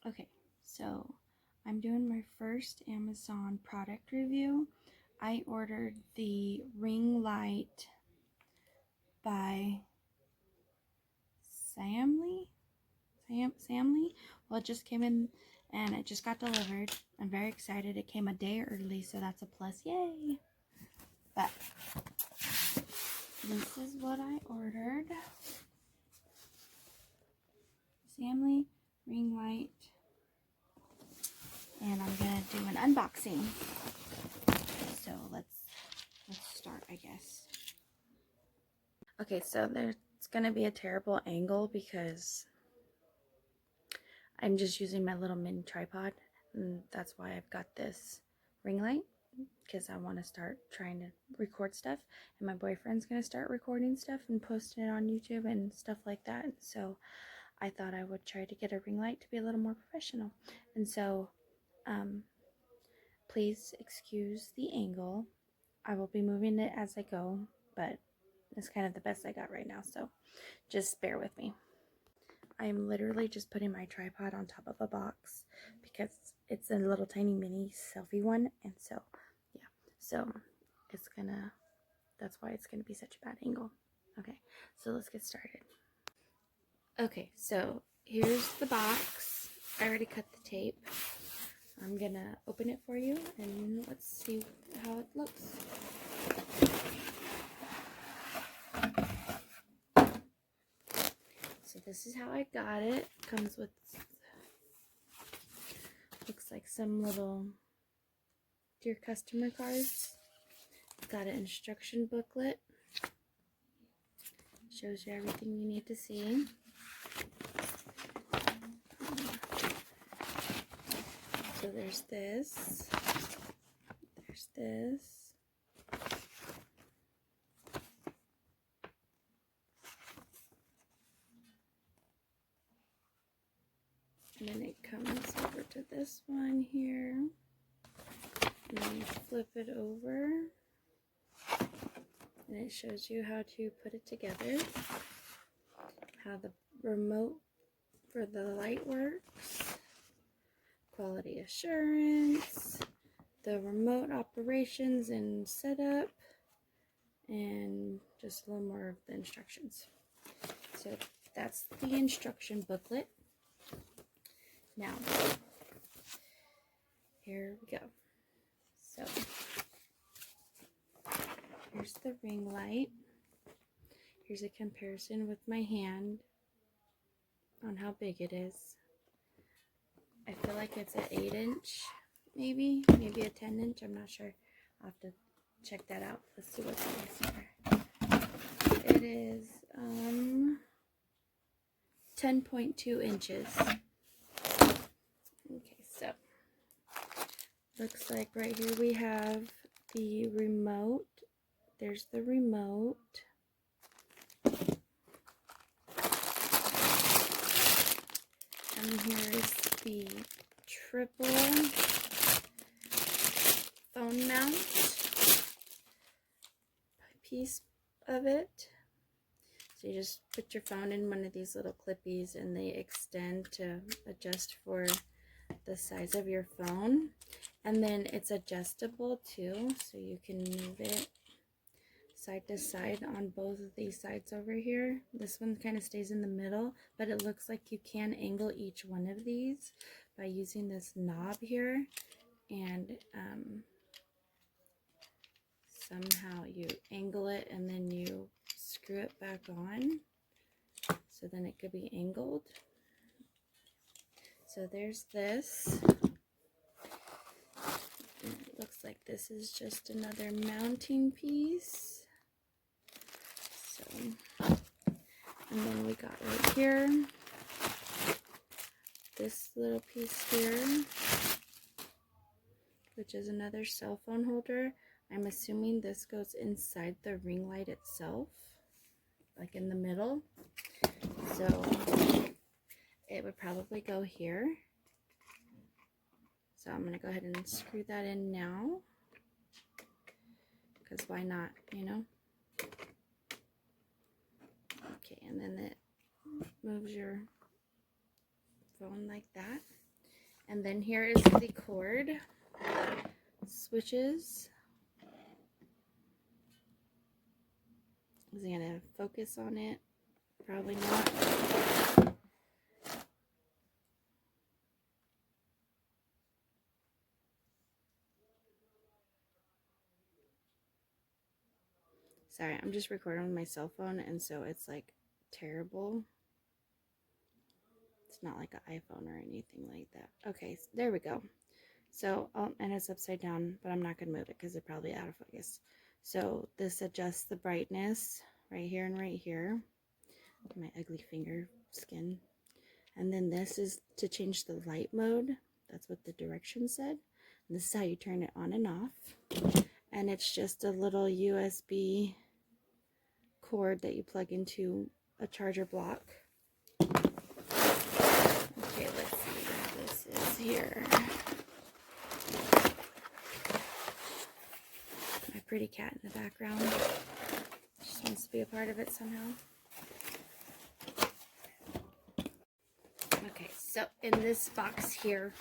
Okay, so I'm doing my first Amazon product review. I ordered the ring light by Saimly. Saimly. Well, it just came in and it just got delivered. I'm very excited. It came a day early, so that's a plus. Yay! But this is what I ordered. Saimly ring light. And I'm gonna do an unboxing. So let's start, I guess. Okay, so there's gonna be a terrible angle because I'm just using my little mini tripod, and that's why I've got this ring light, because I want to start trying to record stuff, and my boyfriend's gonna start recording stuff and posting it on YouTube and stuff like that. So I thought I would try to get a ring light to be a little more professional. And so please excuse the angle. I will be moving it as I go, but it's kind of the best I got right now, so just bear with me. I'm literally just putting my tripod on top of a box because it's a little tiny mini selfie one, and so yeah, so that's why it's gonna be such a bad angle. Okay, so let's get started. Okay, so here's the box. I already cut the tape. I'm gonna open it for you and let's see how it looks. So this is how I got it. Comes with, looks like some little dear customer cards. Got an instruction booklet. Shows you everything you need to see. So there's this. There's this. And then it comes over to this one here. And then you flip it over. And it shows you how to put it together. How the remote for the light works. Quality assurance. The remote operations and setup. And just a little more of the instructions. So that's the instruction booklet. Now, here we go. So, here's the ring light. Here's a comparison with my hand on how big it is. I feel like it's an 8-inch, maybe a 10-inch. I'm not sure. I'll have to check that out. Let's see what it is here. It is 10.2 inches. Okay, so looks like right here we have the remote. There's the remote. And here is the triple phone mount piece of it. So you just put your phone in one of these little clippies and they extend to adjust for the size of your phone. And then it's adjustable too, so you can move it side to side on both of these sides over here. This one kind of stays in the middle, but it looks like you can angle each one of these by using this knob here, and somehow you angle it and then you screw it back on, so then it could be angled. So there's this. And it looks like this is just another mounting piece. So, and then we got right here this little piece here, which is another cell phone holder. I'm assuming this goes inside the ring light itself, like in the middle. So it would probably go here. So I'm going to go ahead and screw that in now, because why not, you know? Okay, and then it moves your phone like that. And then here is the cord switches. Is it gonna focus on it? Probably not. Sorry, I'm just recording with my cell phone, and so it's like terrible. It's not like an iPhone or anything like that. Okay, so there we go. So, and it's upside down, but I'm not going to move it because it's probably out of focus. So this adjusts the brightness right here and right here. My ugly finger skin. And then this is to change the light mode. That's what the directions said. And this is how you turn it on and off. And it's just a little USB cord that you plug into a charger block. Okay, let's see what this is here. My pretty cat in the background just wants to be a part of it somehow. Okay, so in this box here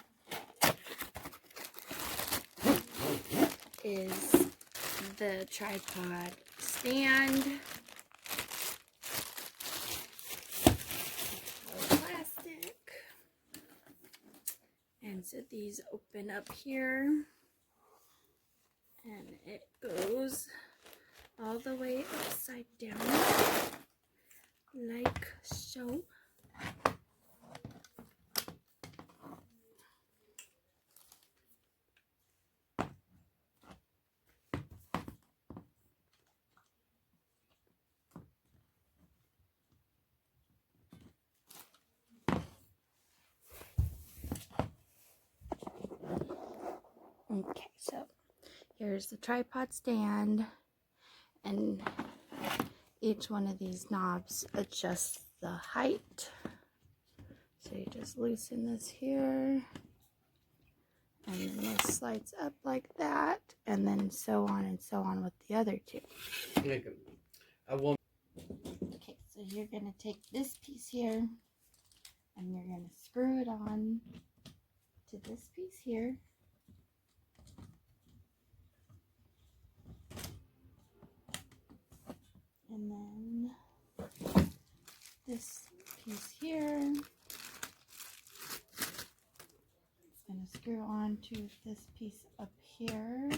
is the tripod stand, plastic, and so these open up here, and it goes all the way upside down like so. Okay, so here's the tripod stand, and each one of these knobs adjusts the height. So you just loosen this here, and then this slides up like that, and then so on and so on with the other two. Okay, so you're going to take this piece here, and you're going to screw it on to this piece here. And then this piece here is going to screw on to this piece up here.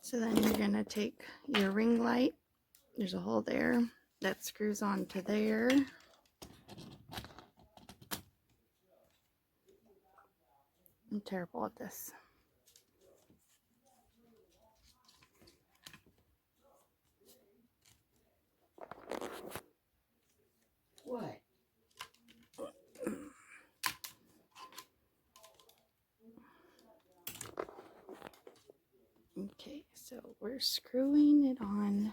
So then you're going to take your ring light, there's a hole there, that screws on to there. I'm terrible at this. What? Okay, so we're screwing it on.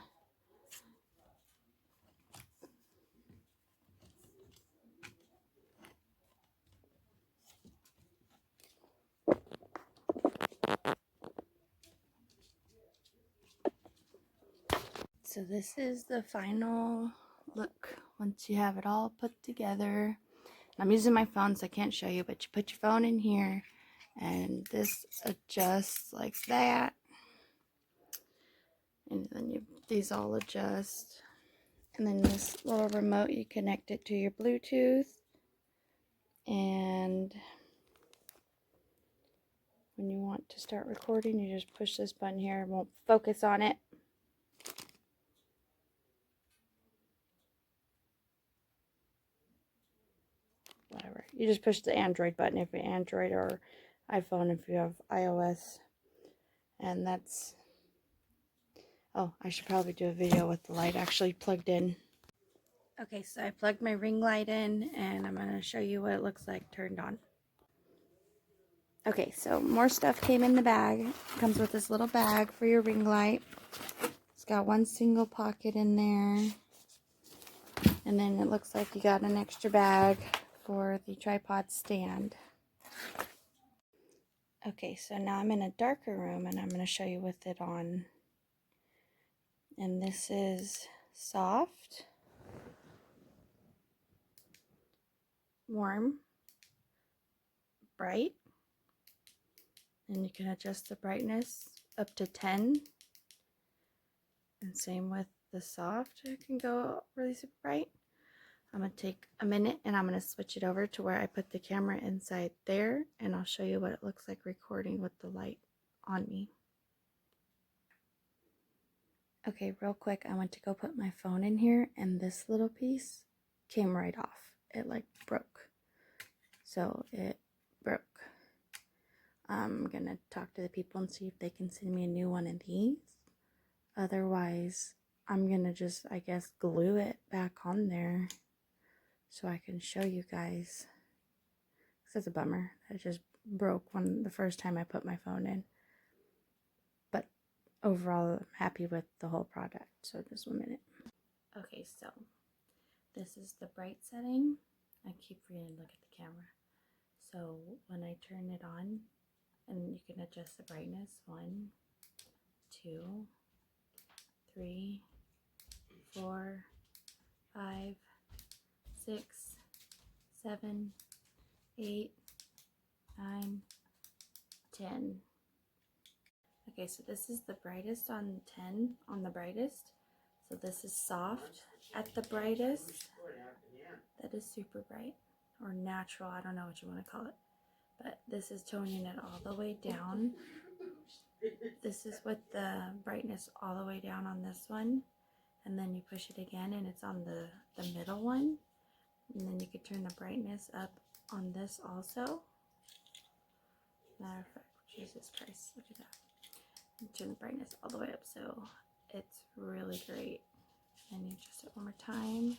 So this is the final look once you have it all put together. I'm using my phone so I can't show you, but you put your phone in here and this adjusts like that. And then these all adjust. And then this little remote, you connect it to your Bluetooth. And when you want to start recording, you just push this button here. It won't focus on it. Whatever. You just push the Android button if you're Android, or iPhone if you have iOS. And that's... Oh, I should probably do a video with the light actually plugged in. Okay, so I plugged my ring light in and I'm going to show you what it looks like turned on. Okay, so more stuff came in the bag. It comes with this little bag for your ring light. It's got one single pocket in there. And then it looks like you got an extra bag for the tripod stand. Okay, so now I'm in a darker room and I'm going to show you with it on. And this is soft, warm, bright. And you can adjust the brightness up to 10. And same with the soft. It can go really super bright. I'm going to take a minute and I'm going to switch it over to where I put the camera inside there. And I'll show you what it looks like recording with the light on me. Okay, real quick, I went to go put my phone in here and this little piece came right off. It like broke. So it broke. I'm going to talk to the people and see if they can send me a new one of these. Otherwise, I'm going to just, I guess, glue it back on there so I can show you guys. That's a bummer. It just broke the first time I put my phone in. But overall, I'm happy with the whole product. So just 1 minute. Okay, so this is the bright setting. I keep forgetting to look at the camera. So when I turn it on, and you can adjust the brightness. 1, 2, 3, 4, 5, 6, 7, 8, 9, 10. Okay, so this is the brightest on 10 on the brightest. So this is soft at the brightest. That is super bright or natural. I don't know what you want to call it. But this is toning it all the way down. This is with the brightness all the way down on this one. And then you push it again and it's on the middle one. And then you could turn the brightness up on this also. Matter of fact, Jesus Christ, look at that. Turn the brightness all the way up, so it's really great. And you adjust it one more time.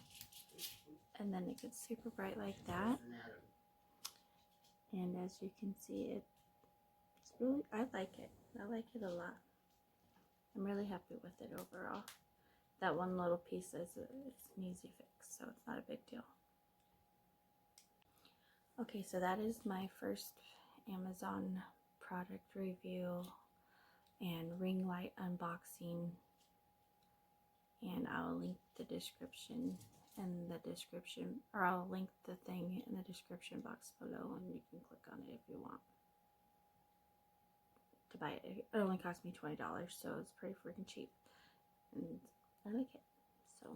And then it gets super bright like that. And as you can see, it's really, I like it. I like it a lot. I'm really happy with it overall. That one little piece it's an easy fix, so it's not a big deal. Okay, so that is my first Amazon product review and ring light unboxing. And I'll link the description in the description, or I'll link the thing in the description box below and you can click on it if you want to buy it. It only cost me $20, so it's pretty freaking cheap. And I like it. So